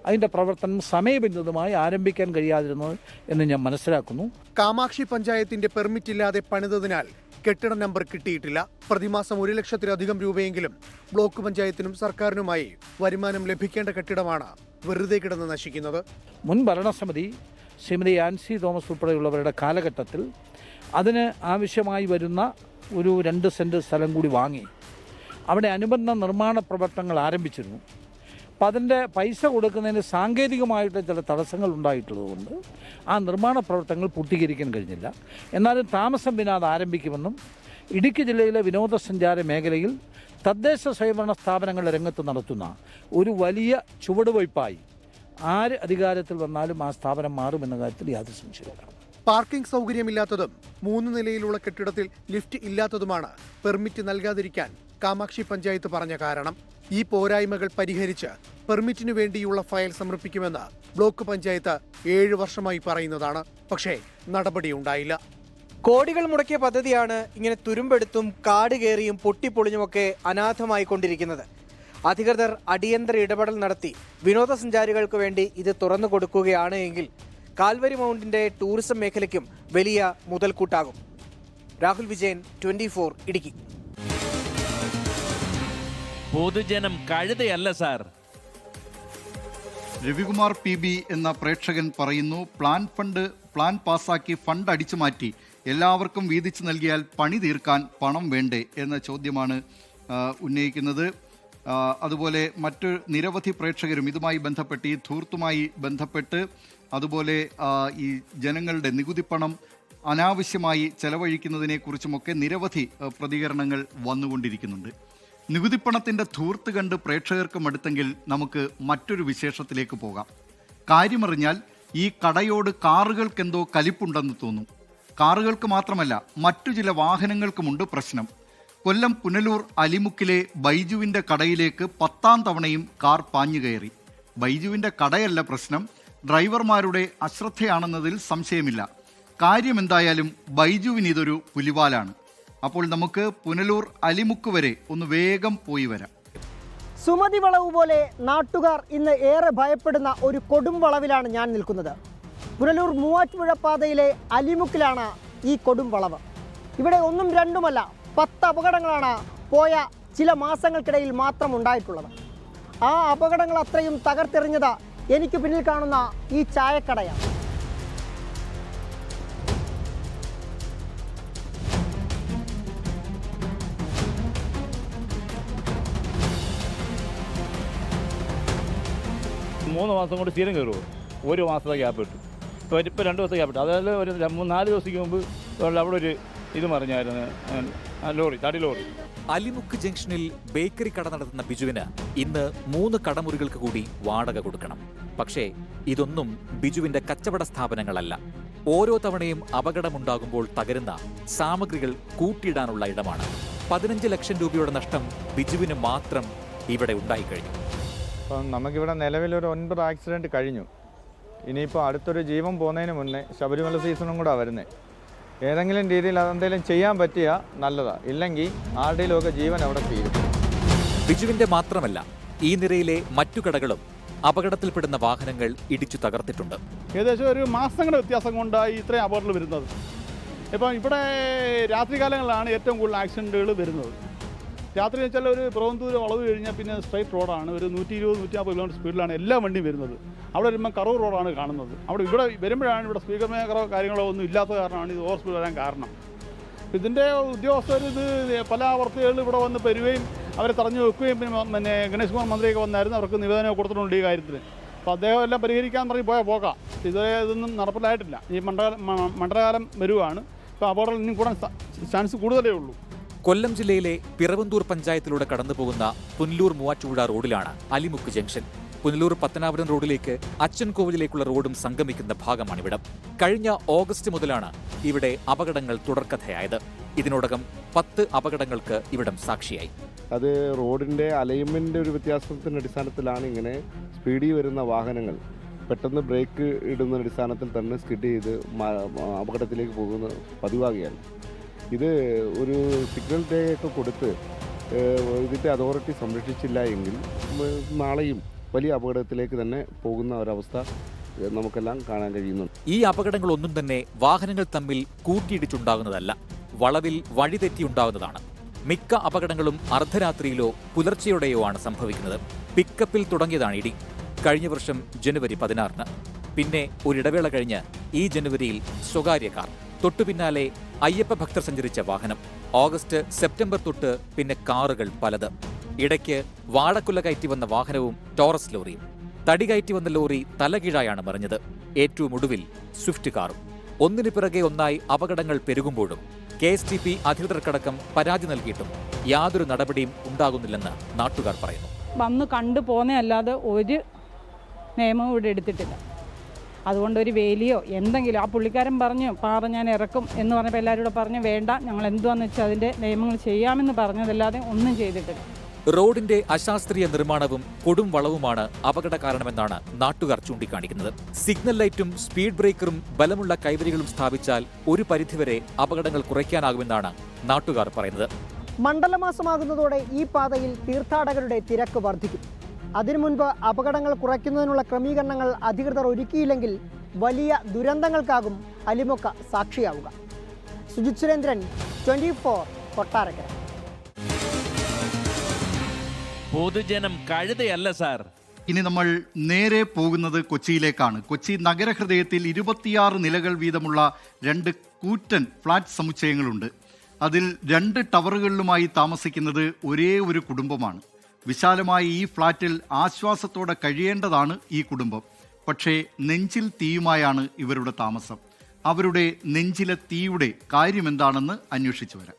അതിൻ്റെ പ്രവർത്തനം സമയബന്ധിതമായി ആരംഭിക്കാൻ കഴിയാതിരുന്നത് എന്ന് ഞാൻ മനസ്സിലാക്കുന്നു. കാമാക്ഷി പഞ്ചായത്തിന്റെ പെർമിറ്റ് ഇല്ലാതെ പണിതതിനാൽ കെട്ടിട നമ്പർ കിട്ടിയിട്ടില്ല. പ്രതിമാസം 1 ലക്ഷത്തിലധികം രൂപയെങ്കിലും ബ്ലോക്ക് പഞ്ചായത്തിനും സർക്കാരിനുമായി വരുമാനം ലഭിക്കേണ്ട കെട്ടിടമാണ് വെറുതെ കിടന്ന് നശിക്കുന്നത്. മുൻ ഭരണസമിതി ശ്രീമതി ആൻസി തോമസ് ഉൾപ്പെടെയുള്ളവരുടെ കാലഘട്ടത്തിൽ അതിന് ആവശ്യമായി വരുന്ന ഒരു 2 സെന്റ് സ്ഥലം കൂടി വാങ്ങി അവിടെ അനുബന്ധ നിർമ്മാണ പ്രവർത്തനങ്ങൾ ആരംഭിച്ചിരുന്നു. അപ്പോൾ അതിൻ്റെ പൈസ കൊടുക്കുന്നതിന് സാങ്കേതികമായിട്ട് ചില തടസ്സങ്ങൾ ഉണ്ടായിട്ടുള്ളതുകൊണ്ട് ആ നിർമ്മാണ പ്രവർത്തനങ്ങൾ പൂർത്തീകരിക്കാൻ കഴിഞ്ഞില്ല. എന്നാലും താമസം പിന്നെ അത് ആരംഭിക്കുമെന്നും ഇടുക്കി ജില്ലയിലെ വിനോദസഞ്ചാര മേഖലയിൽ തദ്ദേശ സ്വയംഭരണ സ്ഥാപനങ്ങളുടെ രംഗത്ത് നടത്തുന്ന ഒരു വലിയ ചുവടുവയ്പായി ആര് അധികാരത്തിൽ വന്നാലും ആ സ്ഥാപനം മാറുമെന്ന കാര്യത്തിൽ യാതൊരു സംശയമില്ല. പാർക്കിംഗ് സൗകര്യമില്ലാത്തതും 3 നിലയിലുള്ള കെട്ടിടത്തിൽ ലിഫ്റ്റ് ഇല്ലാത്തതുമാണ് പെർമിറ്റ് നൽകാതിരിക്കാൻ കാമാക്ഷി പഞ്ചായത്ത് പറഞ്ഞ കാരണം. ഈ പോരായ്മകൾ പരിഹരിച്ച് പെർമിറ്റിനു വേണ്ടിയുള്ള ഫയൽ സമർപ്പിക്കുമെന്ന് ബ്ലോക്ക് പഞ്ചായത്ത് 7 വർഷമായി പറയുന്നതാണ്. പക്ഷേ നടപടിയുണ്ടായില്ല. കോടികൾ മുടക്കിയ പദ്ധതിയാണ് ഇങ്ങനെ തുരുമ്പെടുത്തും കാട് കയറിയും പൊട്ടിപ്പൊളിഞ്ഞുമൊക്കെ അനാഥമായി കൊണ്ടിരിക്കുന്നത്. അധികൃതർ അടിയന്തര ഇടപെടൽ നടത്തി വിനോദസഞ്ചാരികൾക്ക് വേണ്ടി ഇത് തുറന്നു കൊടുക്കുകയാണ് എങ്കിൽ കാൽവരി മൗണ്ടിന്റെ ടൂറിസം മേഖലയ്ക്കും വലിയ മുതൽക്കൂട്ടാകും. രാഹുൽ വിജയൻ, 24 ഇടുക്കി. പൊതുജനം കഴുതയല്ല സാർ. രവികുമാർ PB എന്ന പ്രേക്ഷകൻ പറയുന്നു, പ്ലാൻ പാസാക്കി ഫണ്ട് അടിച്ചു മാറ്റി എല്ലാവർക്കും വീതിച്ചു നൽകിയാൽ പണി തീർക്കാൻ പണം വേണ്ടേ എന്ന ചോദ്യമാണ് ഉന്നയിക്കുന്നത്. അതുപോലെ മറ്റു നിരവധി പ്രേക്ഷകരും ഇതുമായി ബന്ധപ്പെട്ട്, ഈ ധൂർത്തുമായി ബന്ധപ്പെട്ട്, അതുപോലെ ഈ ജനങ്ങളുടെ നികുതി പണം അനാവശ്യമായി ചെലവഴിക്കുന്നതിനെക്കുറിച്ചുമൊക്കെ നിരവധി പ്രതികരണങ്ങൾ വന്നുകൊണ്ടിരിക്കുന്നുണ്ട്. നികുതിപ്പണത്തിൻ്റെ ധൂർത്ത് കണ്ട് പ്രേക്ഷകർക്ക് മടുത്തെങ്കിൽ നമുക്ക് മറ്റൊരു വിശേഷത്തിലേക്ക് പോകാം. കാര്യമറിഞ്ഞാൽ ഈ കടയോട് കാറുകൾക്കെന്തോ കലിപ്പുണ്ടെന്ന് തോന്നും. കാറുകൾക്ക് മാത്രമല്ല, മറ്റു ചില വാഹനങ്ങൾക്കുമുണ്ട് പ്രശ്നം. കൊല്ലം പുനലൂർ അലിമുക്കിലെ ബൈജുവിൻ്റെ കടയിലേക്ക് 10ാം തവണയും കാർ പാഞ്ഞു കയറി. ബൈജുവിൻ്റെ കടയല്ല പ്രശ്നം, ഡ്രൈവർമാരുടെ അശ്രദ്ധയാണെന്നതിൽ സംശയമില്ല. കാര്യമെന്തായാലും ബൈജുവിന് ഇതൊരു പുലിവാലാണ്. അപ്പോൾ നമുക്ക് പുനലൂർ അലിമുക്ക് വരെ ഒന്ന് വേഗം പോയി വരാം. സുമതി വളവ് പോലെ നാട്ടുകാർ ഇന്ന് ഏറെ ഭയപ്പെടുന്ന ഒരു കൊടും വളവിലാണ് ഞാൻ നിൽക്കുന്നത്. പുനലൂർ മൂവാറ്റുപുഴ പാതയിലെ അലിമുക്കിലാണ് ഈ കൊടും വളവ്. ഇവിടെ ഒന്നും രണ്ടുമല്ല 10 അപകടങ്ങളാണ് പോയ ചില മാസങ്ങൾക്കിടയിൽ മാത്രം ഉണ്ടായിട്ടുള്ളത്. ആ അപകടങ്ങൾ അത്രയും തകർത്തെറിഞ്ഞത് എനിക്ക് പിന്നിൽ കാണുന്ന ഈ ചായക്കടയാണ്. മൂന്ന് മാസം കൊണ്ട് സ്ഥിരം കയറുമോ? 1 മാസത്തെ ഗ്യാപ്പ് ഇട്ടു. ഇപ്പോൾ 2 ദിവസത്തെ ഗ്യാപ്പ് ഇട്ടു. അതായത് ഒരു 4 ദിവസത്തേക്ക് മുമ്പ് അവിടെ ഒരു ഇത് പറഞ്ഞായിരുന്നു, ലോറി. അലിമുക്ക് ജംഗ്ഷനിൽ ബേക്കറി കട നടത്തുന്ന ബിജുവിന് ഇന്ന് 3 കടമുറികൾക്ക് കൂടി വാടക കൊടുക്കണം. പക്ഷേ ഇതൊന്നും ബിജുവിന്റെ കച്ചവട സ്ഥാപനങ്ങളല്ല. ഓരോ തവണയും അപകടമുണ്ടാകുമ്പോൾ തകരുന്ന സാമഗ്രികൾ കൂട്ടിയിടാനുള്ള ഇടമാണ്. 15 ലക്ഷം രൂപയുടെ നഷ്ടം ബിജുവിന് മാത്രം ഇവിടെ ഉണ്ടായിക്കഴിഞ്ഞു. അപ്പം നമുക്കിവിടെ നിലവിലൊരു 9 ആക്സിഡൻറ്റ് കഴിഞ്ഞു. ഇനിയിപ്പോൾ അടുത്തൊരു ജീവൻ പോകുന്നതിന് മുന്നേ ശബരിമല സീസണും കൂടെ വരുന്നത്. ഏതെങ്കിലും രീതിയിൽ അതെന്തെങ്കിലും ചെയ്യാൻ പറ്റിയാൽ നല്ലതാണ്. ഇല്ലെങ്കിൽ ആരുടെയിലുമൊക്കെ ജീവൻ അവിടെ തീരും. ബിജുവിന്റെ മാത്രമല്ല, ഈ നിരയിലെ മറ്റു കടകളും അപകടത്തിൽപ്പെടുന്ന വാഹനങ്ങൾ ഇടിച്ചു തകർത്തിട്ടുണ്ട്. ഏകദേശം ഒരു മാസങ്ങളുടെ വ്യത്യാസം കൊണ്ടായി ഇത്രയും അപകടങ്ങൾ വരുന്നത്. ഇപ്പം ഇവിടെ രാത്രികാലങ്ങളിലാണ് ഏറ്റവും കൂടുതൽ ആക്സിഡൻറ്റുകൾ വരുന്നത്. രാത്രി വെച്ചാൽ ഒരു പുറന്തൂര് വളവ് കഴിഞ്ഞാൽ പിന്നെ സ്ട്രൈറ്റ് റോഡാണ്. ഒരു 120-150 കിലോമീറ്റർ സ്പീഡിലാണ് എല്ലാ വണ്ടിയും വരുന്നത്. അവിടെ വരുമ്പോൾ കറൂർ റോഡാണ് കാണുന്നത്. ഇവിടെ വരുമ്പോഴാണ് ഇവിടെ സ്പീക്കർ മേഖലോ കാര്യങ്ങളോ ഒന്നും ഇല്ലാത്ത കാരണമാണ് ഇത് ഓവർ സ്പീഡ് വരാൻ കാരണം. ഇതിൻ്റെ ഉദ്യോഗസ്ഥർ ഇത് പല ആവർത്തികളിൽ ഇവിടെ വന്ന് പെരുകയും അവരെ തടഞ്ഞു വെക്കുകയും പിന്നെ ഗണേഷ് കുമാർ മന്ത്രിയൊക്കെ വന്നായിരുന്നു. അവർക്ക് നിവേദനം കൊടുത്തിട്ടുണ്ട് ഈ കാര്യത്തിന്. അപ്പോൾ അദ്ദേഹം എല്ലാം പരിഹരിക്കാൻ പറഞ്ഞ് പോകാം. ഇതുവരെ ഇതൊന്നും നടപ്പിലായിട്ടില്ല. ഈ മണ്ഡലകാലം വരുവാണ്. ഇപ്പോൾ അപകടം ഇനി കൂടാൻ ചാൻസ് കൂടുതലേ ഉള്ളൂ. കൊല്ലം ജില്ലയിലെ പിറവന്തൂർ പഞ്ചായത്തിലൂടെ കടന്നുപോകുന്ന പുനലൂർ മൂവാറ്റുപുഴ റോഡിലാണ് അലിമുക്ക് ജംഗ്ഷൻ. പുനലൂർ പത്തനാപുരം റോഡിലേക്ക് അച്ചൻകോവിലേക്കുള്ള റോഡും സംഗമിക്കുന്ന ഭാഗമാണിവിടം. കഴിഞ്ഞ ഓഗസ്റ്റ് മുതലാണ് ഇവിടെ അപകടങ്ങൾ തുടർക്കഥയായത്. ഇതിനോടകം 10 അപകടങ്ങൾക്ക് ഇവിടം സാക്ഷിയായി. അത് റോഡിൻ്റെ അലൈൻമെൻ്റ് ഒരു വ്യത്യാസത്തിൻ്റെ അടിസ്ഥാനത്തിലാണ് ഇങ്ങനെ സ്പീഡിൽ വരുന്ന വാഹനങ്ങൾ പെട്ടെന്ന് ബ്രേക്ക് ഇടുന്ന അടിസ്ഥാനത്തിൽ തന്നെ സ്കിഡ് ചെയ്ത് അപകടത്തിലേക്ക് പോകുന്ന പതിവാകുകയാണ്. ഇത് ഒരു സിഗ്നൽ ഡേ ഒക്കെ കൊടുത്ത് ഇതിൻ്റെ അതോറിറ്റി സംരക്ഷിച്ചില്ല എങ്കിൽ നാളെയും വലിയ അപകടത്തിലേക്ക് തന്നെ പോകുന്ന ഒരവസ്ഥ നമുക്കെല്ലാം കാണാൻ കഴിയുന്നുണ്ട്. ഈ അപകടങ്ങളൊന്നും തന്നെ വാഹനങ്ങൾ തമ്മിൽ കൂട്ടിയിടിച്ചുണ്ടാകുന്നതല്ല, വളവിൽ വഴിതെറ്റിയുണ്ടാകുന്നതാണ്. മിക്ക അപകടങ്ങളും അർദ്ധരാത്രിയിലോ പുലർച്ചെയോടെയോ ആണ് സംഭവിക്കുന്നത്. പിക്കപ്പിൽ തുടങ്ങിയതാണ് ഇടി കഴിഞ്ഞ വർഷം ജനുവരി 16-ന്. പിന്നെ ഒരിടവേള കഴിഞ്ഞ് ഈ ജനുവരിയിൽ സ്വകാര്യ കാർ, തൊട്ടുപിന്നാലെ അയ്യപ്പ ഭക്തർ സഞ്ചരിച്ച വാഹനം, ഓഗസ്റ്റ് സെപ്റ്റംബർ തൊട്ട് പിന്നെ കാറുകൾ പലത്. ഇടയ്ക്ക് വാഴക്കുല കയറ്റി വന്ന വാഹനവും ടോറസ് ലോറിയും. തടി കയറ്റി വന്ന ലോറി തലകീഴായാണ് മറിഞ്ഞത്. ഏറ്റവും ഒടുവിൽ സ്വിഫ്റ്റ് കാറും. ഒന്നിനു പിറകെ ഒന്നായി അപകടങ്ങൾ പെരുകുമ്പോഴും KSTP അധികൃതർക്കടക്കം പരാതി നൽകിയിട്ടും യാതൊരു നടപടിയും ഉണ്ടാകുന്നില്ലെന്ന് നാട്ടുകാർ പറയുന്നു. വന്ന് കണ്ടു പോന്നല്ലാതെ ഒരു നിയമവും ഇവിടെ എടുത്തിട്ടില്ല. അതുകൊണ്ട് ഒരു വേലിയോ എന്തെങ്കിലും ആ പുള്ളിക്കാരൻ പറഞ്ഞു പാറ ഞാൻ ഇറക്കും എന്ന് പറഞ്ഞപ്പോൾ എല്ലാവരും കൂടെ പറഞ്ഞു വേണ്ട, ഞങ്ങൾ എന്തുവാന്ന് വെച്ചാൽ അതിൻ്റെ നിയമങ്ങൾ ചെയ്യാമെന്ന് പറഞ്ഞതല്ലാതെ ഒന്നും ചെയ്തിട്ടില്ല. റോഡിന്റെ അശാസ്ത്രീയ നിർമ്മാണവും കൊടും വളവുമാണ് അപകട കാരണമെന്നാണ് നാട്ടുകാർ ചൂണ്ടിക്കാണിക്കുന്നത്. സിഗ്നൽ ലൈറ്റും സ്പീഡ് ബ്രേക്കറും ബലമുള്ള കൈവരികളും സ്ഥാപിച്ചാൽ ഒരു പരിധിവരെ അപകടങ്ങൾ കുറയ്ക്കാനാകുമെന്നാണ് നാട്ടുകാർ പറയുന്നത്. മണ്ഡലമാസമാകുന്നതോടെ ഈ പാതയിൽ തീർത്ഥാടകരുടെ തിരക്ക് വർദ്ധിക്കും. അതിനു മുൻപ് അപകടങ്ങൾ കുറയ്ക്കുന്നതിനുള്ള ക്രമീകരണങ്ങൾ അധികൃതർ ഒരുക്കിയില്ലെങ്കിൽ വലിയ ദുരന്തങ്ങൾക്കാകും അലിമുക്ക സാക്ഷിയാവുക. സുജിത് സുരേന്ദ്രൻ, 24, കൊട്ടാരക്കര. പൊതുജനം കഴുതയല്ല സാർ. ഇനി നമ്മൾ നേരെ പോകുന്നത് കൊച്ചിയിലേക്കാണ്. കൊച്ചി നഗരഹൃദയത്തിൽ 26 നിലകൾ വീതമുള്ള 2 കൂറ്റൻ ഫ്ളാറ്റ് സമുച്ചയങ്ങളുണ്ട്. അതിൽ 2 ടവറുകളിലുമായി താമസിക്കുന്നത് ഒരേ ഒരു കുടുംബമാണ്. വിശാലമായ ഈ ഫ്ളാറ്റിൽ ആശ്വാസത്തോടെ കഴിയേണ്ടതാണ് ഈ കുടുംബം. പക്ഷേ നെഞ്ചിൽ തീയുമായാണ് ഇവരുടെ താമസം. അവരുടെ നെഞ്ചിലെ തീയുടെ കാര്യമെന്താണെന്ന് അന്വേഷിച്ചു വരാം.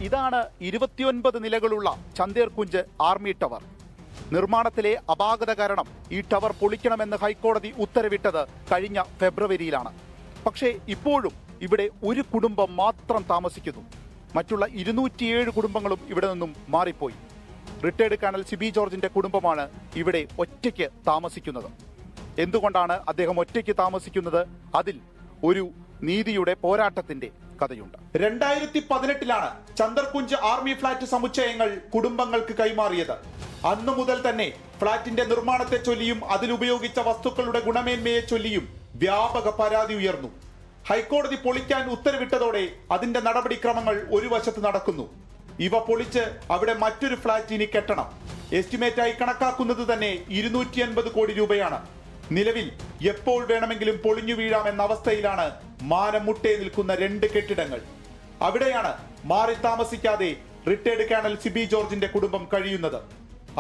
ഇതാണ് 29 നിലകളുള്ള ചന്ദേർകുഞ്ച് ആർമി ടവർ. നിർമ്മാണത്തിലെ അപാകത കാരണം ഈ ടവർ പൊളിക്കണമെന്ന് ഹൈക്കോടതി ഉത്തരവിട്ടത് കഴിഞ്ഞ ഫെബ്രുവരിയിലാണ്. പക്ഷേ ഇപ്പോഴും ഇവിടെ ഒരു കുടുംബം മാത്രം താമസിക്കുന്നു. മറ്റുള്ള 207 കുടുംബങ്ങളും ഇവിടെ നിന്നും മാറിപ്പോയി. റിട്ടയർഡ് കേണൽ സിബി ജോർജിന്റെ കുടുംബമാണ് ഇവിടെ ഒറ്റയ്ക്ക് താമസിക്കുന്നത്. എന്തുകൊണ്ടാണ് അദ്ദേഹം ഒറ്റയ്ക്ക് താമസിക്കുന്നത്? അതിൽ ഒരു നീതിയുടെ പോരാട്ടത്തിന്റെ കഥയുണ്ട്. 2018 ചന്ദർകുഞ്ച് ആർമി ഫ്ളാറ്റ് സമുച്ചയങ്ങൾ കുടുംബങ്ങൾക്ക് കൈമാറിയത്. അന്നു മുതൽ തന്നെ ഫ്ളാറ്റിന്റെ നിർമ്മാണത്തെ ചൊല്ലിയും അതിലുപയോഗിച്ച വസ്തുക്കളുടെ ഗുണമേന്മയെ ചൊല്ലിയും വ്യാപക പരാതി ഉയർന്നു. ഹൈക്കോടതി പൊളിക്കാൻ ഉത്തരവിട്ടതോടെ അതിന്റെ നടപടിക്രമങ്ങൾ ഒരു വശത്ത് നടക്കുന്നു. ഇവ പൊളിച്ച് അവിടെ മറ്റൊരു ഫ്ളാറ്റ് ഇനി കെട്ടണം. എസ്റ്റിമേറ്റായി കണക്കാക്കുന്നത് തന്നെ 250 കോടി രൂപയാണ്. നിലവിൽ എപ്പോൾ വേണമെങ്കിലും പൊളിഞ്ഞു വീഴാമെന്ന അവസ്ഥയിലാണ് മാനം മുട്ടേ നിൽക്കുന്ന 2 കെട്ടിടങ്ങൾ. അവിടെയാണ് മാറി താമസിക്കാതെ റിട്ടയർഡ് കേണൽ സിബി ജോർജിന്റെ കുടുംബം കഴിയുന്നത്.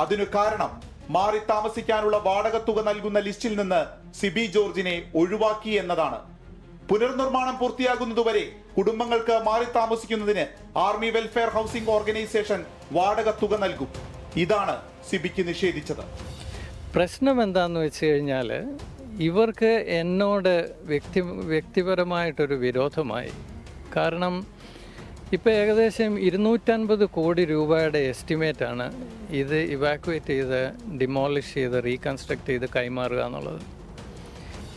അതിനു കാരണം മാറി താമസിക്കാനുള്ള വാടക തുക നൽകുന്ന ലിസ്റ്റിൽ നിന്ന് സിബി ജോർജിനെ ഒഴിവാക്കി എന്നതാണ്. പുനർനിർമ്മാണം പൂർത്തിയാകുന്നതുവരെ കുടുംബങ്ങൾക്ക് മാറി താമസിക്കുന്നതിന് ആർമി വെൽഫെയർ ഹൗസിംഗ് ഓർഗനൈസേഷൻ വാടക തുക നൽകും. ഇതാണ് സിബിക്ക് നിഷേധിച്ചത്. പ്രശ്നം എന്താണെന്ന് വെച്ച് കഴിഞ്ഞാൽ ഇവർക്ക് എന്നോട് വ്യക്തിപരമായിട്ടൊരു വിരോധമായി. കാരണം ഇപ്പോൾ ഏകദേശം 250 കോടി രൂപയുടെ എസ്റ്റിമേറ്റാണ് ഇത് ഇവാക്യുവേറ്റ് ചെയ്ത് ഡിമോളിഷ് ചെയ്ത് റീകൺസ്ട്രക്ട് ചെയ്ത് കൈമാറുക എന്നുള്ളത്.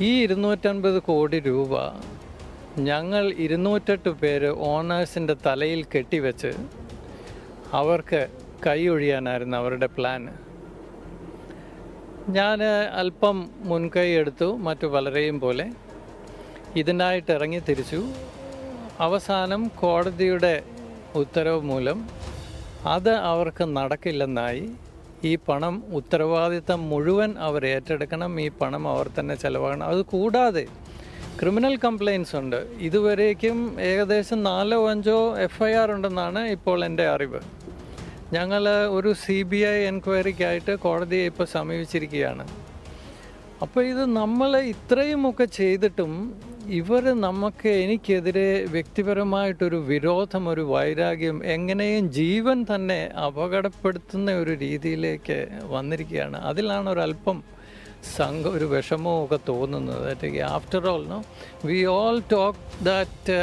ഈ 250 കോടി രൂപ ഞങ്ങൾ 208 പേര് ഓണേഴ്സിൻ്റെ തലയിൽ കെട്ടിവെച്ച് അവർക്ക് കൈ ഒഴിയാനായിരുന്നു അവരുടെ പ്ലാൻ. ഞാൻ അല്പം മുൻകൈ എടുത്തു, മറ്റു പലരെയും പോലെ ഇതിനായിട്ട് ഇറങ്ങി തിരിച്ചു. അവസാനം കോടതിയുടെ ഉത്തരവ് മൂലം അത് അവർക്ക് നടക്കില്ലെന്നായി. ഈ പണം ഉത്തരവാദിത്തം മുഴുവൻ അവർ ഏറ്റെടുക്കണം, ഈ പണം അവർ തന്നെ ചെലവാക്കണം. അത് കൂടാതെ ക്രിമിനൽ കംപ്ലയിൻസ് ഉണ്ട്. ഇതുവരേക്കും ഏകദേശം 4-5 FIR ഉണ്ടെന്നാണ് ഇപ്പോൾ എൻ്റെ അറിവ്. ഞങ്ങൾ ഒരു CBI എൻക്വയറിക്കായിട്ട് കോടതിയെ ഇപ്പോൾ സമീപിച്ചിരിക്കുകയാണ്. അപ്പോൾ ഇത് നമ്മൾ ഇത്രയുമൊക്കെ ചെയ്തിട്ടും ഇവർ എനിക്കെതിരെ വ്യക്തിപരമായിട്ടൊരു വിരോധം, ഒരു വൈരാഗ്യം, എങ്ങനെയും ജീവൻ തന്നെ അപകടപ്പെടുത്തുന്ന ഒരു രീതിയിലേക്ക് വന്നിരിക്കുകയാണ്. അതിലാണ് ഒരല്പം ഒരു വിഷമവും ഒക്കെ തോന്നുന്നത്. After all we all talk that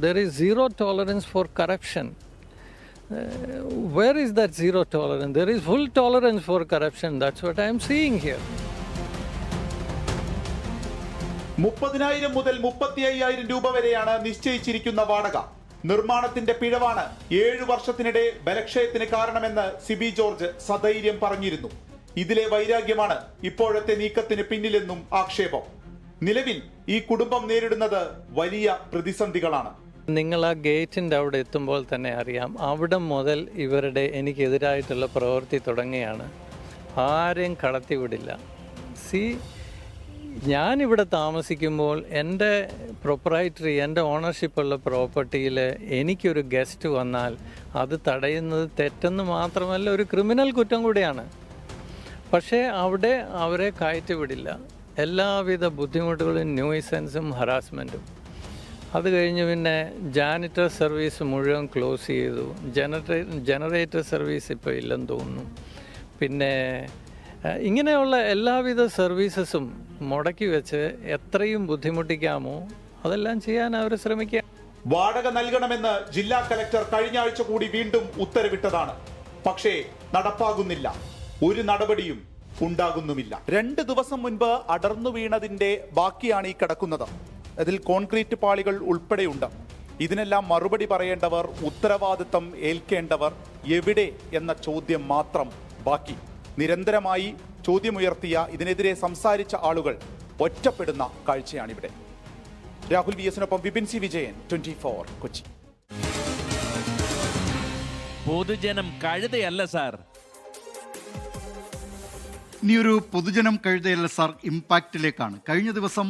there is zero tolerance four corruption. Where is that zero tolerance? There is full tolerance for corruption. That's what I am seeing here. 30,000 മുതൽ 35,000 രൂപ വരെയാണ് നിശ്ചയിച്ചിരിക്കുന്ന വാടക. നിർമ്മാണത്തിന്റെ പിഴവാണ് 7 വർഷത്തിനിടെ ബലക്ഷയത്തിന് കാരണമെന്ന് സിബി ജോർജ് സധൈര്യം പറഞ്ഞിരുന്നു. ഇതിലെ വൈരാഗ്യമാണ് ഇപ്പോഴത്തെ നീക്കത്തിന് പിന്നിലെന്നും ആക്ഷേപം. നിലവിൽ ഈ കുടുംബം നേരിടുന്നത് വലിയ പ്രതിസന്ധികളാണ്. നിങ്ങൾ ആ ഗേറ്റിൻ്റെ അവിടെ എത്തുമ്പോൾ തന്നെ അറിയാം, അവിടെ മുതൽ എനിക്കെതിരായിട്ടുള്ള പ്രവൃത്തി തുടങ്ങിയാണ്. ആരെയും കടത്തിവിടില്ല. ഞാനിവിടെ താമസിക്കുമ്പോൾ എൻ്റെ എൻ്റെ ഓണർഷിപ്പുള്ള പ്രോപ്പർട്ടിയിൽ എനിക്കൊരു ഗസ്റ്റ് വന്നാൽ അത് തടയുന്നത് തെറ്റെന്ന് മാത്രമല്ല, ഒരു ക്രിമിനൽ കുറ്റം കൂടിയാണ്. പക്ഷേ അവിടെ അവരെ കയറ്റിവിടില്ല. എല്ലാവിധ ബുദ്ധിമുട്ടുകളും, ന്യൂയിസൻസും ഹറാസ്മെൻറ്റും. അത് കഴിഞ്ഞ് പിന്നെ ജാനിറ്റർ സർവീസ് മുഴുവൻ ക്ലോസ് ചെയ്തു. ജനറേറ്റർ സർവീസ് ഇപ്പോൾ ഇല്ലെന്ന് തോന്നുന്നു. പിന്നെ ഇങ്ങനെയുള്ള എല്ലാവിധ സർവീസസും മുടക്കി വെച്ച് എത്രയും ബുദ്ധിമുട്ടിക്കാമോ അതെല്ലാം ചെയ്യാൻ അവർ ശ്രമിക്കുക. വാടക നൽകണമെന്ന് ജില്ലാ കലക്ടർ കഴിഞ്ഞ ആഴ്ച കൂടി വീണ്ടും ഉത്തരവിട്ടതാണ്. പക്ഷേ നടപ്പാകുന്നില്ല. ഒരു നടപടിയും ഉണ്ടാകുന്നുമില്ല. 2 ദിവസം മുൻപ് അടർന്നു വീണതിന്റെ ബാക്കിയാണ് ഈ കിടക്കുന്നത്. അതിൽ കോൺക്രീറ്റ് പാളികൾ ഉൾപ്പെടെയുണ്ട്. ഇതിനെല്ലാം മറുപടി പറയേണ്ടവർ, ഉത്തരവാദിത്തം ഏൽക്കേണ്ടവർ എവിടെ എന്ന ചോദ്യം മാത്രം ബാക്കി. നിരന്തരമായി ചോദ്യമുയർത്തിയ, ഇതിനെതിരെ സംസാരിച്ച ആളുകൾ ഒറ്റപ്പെടുന്ന കാഴ്ചയാണിവിടെ. രാഹുൽ VS-നൊപ്പം വിപിൻ C വിജയൻ, 24 കൊച്ചി. പൊതുജനം കഴുതയല്ല സാർ. ഇനിയൊരു പൊതുജനം കഴുതയല്ല സാർ ഇമ്പാക്റ്റിലേക്കാണ്. കഴിഞ്ഞ ദിവസം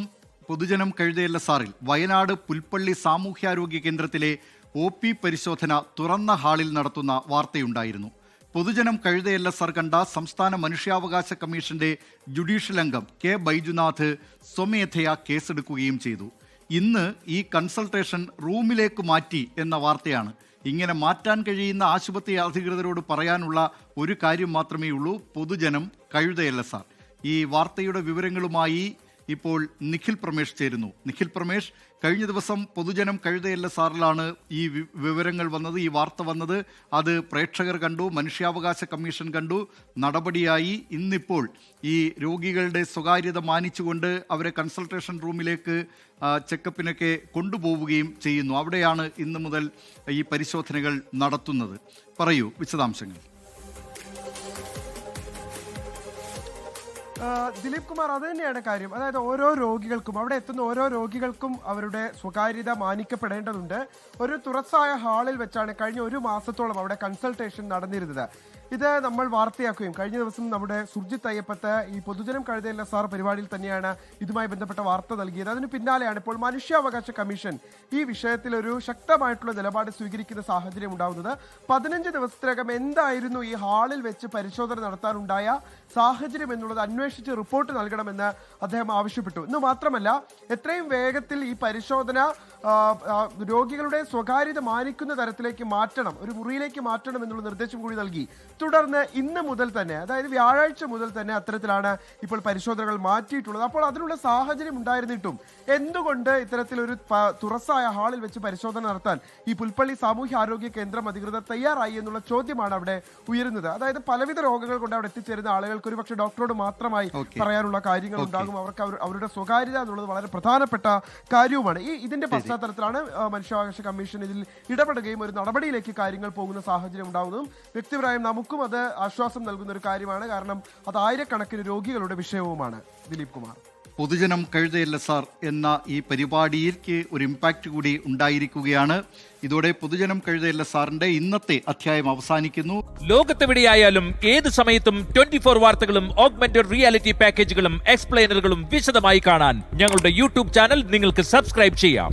പൊതുജനം കഴുതയല്ല സാറിൽ വയനാട് പുൽപ്പള്ളി സാമൂഹ്യാരോഗ്യ കേന്ദ്രത്തിലെ OP പരിശോധന തുറന്ന ഹാളിൽ നടത്തുന്ന വാർത്തയുണ്ടായിരുന്നു. പൊതുജനം കഴുതയല്ല സാർ കണ്ട സംസ്ഥാന മനുഷ്യാവകാശ കമ്മീഷന്റെ ജുഡീഷ്യൽ അംഗം K. ബൈജുനാഥ് സ്വമേധയാ കേസെടുക്കുകയും ചെയ്തു. ഇന്ന് ഈ കൺസൾട്ടേഷൻ റൂമിലേക്ക് മാറ്റി എന്ന വാർത്തയാണ്. ഇങ്ങനെ മാറ്റാൻ കഴിയുന്ന ആശുപത്രി അധികൃതരോട് പറയാനുള്ള ഒരു കാര്യം മാത്രമേ ഉള്ളൂ, പൊതുജനം കഴുതയല്ല സാർ. ഈ വാർത്തയുടെ വിവരങ്ങളുമായി ഇപ്പോൾ നിഖിൽ പ്രമേഷ് ചേരുന്നു. നിഖിൽ പ്രമേഷ്, കഴിഞ്ഞ ദിവസം പൊതുജനം കഴുതയല്ല സാറിലാണ് ഈ വിവരങ്ങൾ വന്നത്, ഈ വാർത്ത വന്നത്. അത് പ്രേക്ഷകർ കണ്ടു, മനുഷ്യാവകാശ കമ്മീഷൻ കണ്ടു, നടപടിയായി. ഇന്നിപ്പോൾ ഈ രോഗികളുടെ സ്വകാര്യത മാനിച്ചുകൊണ്ട് അവരെ കൺസൾട്ടേഷൻ റൂമിലേക്ക് ചെക്കപ്പിനൊക്കെ കൊണ്ടുപോവുകയും ചെയ്യുന്നു. അവിടെയാണ് ഇന്ന് മുതൽ ഈ പരിശോധനകൾ നടത്തുന്നത്. പറയൂ വിശദാംശങ്ങൾ. ദിലീപ് കുമാർ, അത് തന്നെയാണ് കാര്യം. അതായത് ഓരോ രോഗികൾക്കും, അവിടെ എത്തുന്ന ഓരോ രോഗികൾക്കും അവരുടെ സ്വകാര്യത മാനിക്കപ്പെടേണ്ടതുണ്ട്. ഒരു തുറസായ ഹാളിൽ വെച്ചാണ് കഴിഞ്ഞ 1 മാസത്തോളം അവിടെ കൺസൾട്ടേഷൻ നടന്നിരുന്നത്. ഇത് നമ്മൾ വാർത്തയാക്കുകയും കഴിഞ്ഞ ദിവസം നമ്മുടെ സുർജിത് അയ്യപ്പത്ത് ഈ പൊതുജനം കഴുതയില്ല സാർ പരിപാടിയിൽ തന്നെയാണ് ഇതുമായി ബന്ധപ്പെട്ട വാർത്ത നൽകിയത്. അതിന് പിന്നാലെയാണ് ഇപ്പോൾ മനുഷ്യാവകാശ കമ്മീഷൻ ഈ വിഷയത്തിൽ ഒരു ശക്തമായിട്ടുള്ള നിലപാട് സ്വീകരിക്കുന്ന സാഹചര്യം ഉണ്ടാകുന്നത്. 15 ദിവസത്തിനകം എന്തായിരുന്നു ഈ ഹാളിൽ വെച്ച് പരിശോധന നടത്താനുണ്ടായ സാഹചര്യം എന്നുള്ളത് അന്വേഷിച്ച് റിപ്പോർട്ട് നൽകണമെന്ന് അദ്ദേഹം ആവശ്യപ്പെട്ടു. ഇന്ന് മാത്രമല്ല, എത്രയും വേഗത്തിൽ ഈ പരിശോധന രോഗികളുടെ സ്വകാര്യത മാനിക്കുന്ന തരത്തിലേക്ക് മാറ്റണം, ഒരു മുറിയിലേക്ക് മാറ്റണം എന്നുള്ള നിർദ്ദേശം കൂടി നൽകി. തുടർന്ന് ഇന്ന് മുതൽ തന്നെ, അതായത് വ്യാഴാഴ്ച മുതൽ തന്നെ അത്തരത്തിലാണ് ഇപ്പോൾ പരിശോധനകൾ മാറ്റിയിട്ടുള്ളത്. അപ്പോൾ അതിനുള്ള സാഹചര്യം ഉണ്ടായിരുന്നിട്ടും എന്തുകൊണ്ട് ഇത്തരത്തിലൊരു തുറസായ ഹാളിൽ വെച്ച് പരിശോധന നടത്താൻ ഈ പുൽപ്പള്ളി സാമൂഹ്യ ആരോഗ്യ കേന്ദ്രം അധികൃതർ തയ്യാറായി എന്നുള്ള ചോദ്യമാണ് അവിടെ ഉയരുന്നത്. അതായത് പലവിധ രോഗങ്ങൾ കൊണ്ട് അവിടെ എത്തിച്ചേരുന്ന ആളുകൾക്ക് ഒരു പക്ഷേ ഡോക്ടറോട് മാത്രമായി പറയാനുള്ള കാര്യങ്ങൾ ഉണ്ടാകും. അവർക്ക് അവരുടെ സ്വകാര്യത എന്നുള്ളത് വളരെ പ്രധാനപ്പെട്ട കാര്യവുമാണ്. ഇതിന്റെ പശ്ചാത്തലത്തിലാണ് മനുഷ്യാവകാശ കമ്മീഷൻ ഇതിൽ ഇടപെടുകയും ഒരു നടപടിയിലേക്ക് കാര്യങ്ങൾ പോകുന്ന സാഹചര്യം ഉണ്ടാകുന്നതും. വ്യക്തിപരമായും നമുക്കും അത് ആശ്വാസം നൽകുന്ന ഒരു കാര്യമാണ്. കാരണം അത് ആയിരക്കണക്കിന് രോഗികളുടെ വിഷയവുമാണ്. ദിലീപ് കുമാർ, പൊതുജനം കഴുതയല്ല സാർ എന്ന ഈ പരിപാടിക്ക് ഒരു ഇമ്പാക്റ്റ് കൂടി ഉണ്ടായിരിക്കുകയാണ്. ഇതോടെ പൊതുജനം കഴുതയല്ല സാറിന്റെ ഇന്നത്തെ അധ്യായം അവസാനിക്കുന്നു. ലോകത്തെവിടെയായാലും ഏത് സമയത്തും 24 വാർത്തകളും ഓഗ്മെന്റഡ് റിയാലിറ്റി പാക്കേജുകളും എക്സ്പ്ലെയിനറുകളും വിശദമായി കാണാൻ ഞങ്ങളുടെ യൂട്യൂബ് ചാനൽ നിങ്ങൾക്ക് സബ്സ്ക്രൈബ് ചെയ്യാം.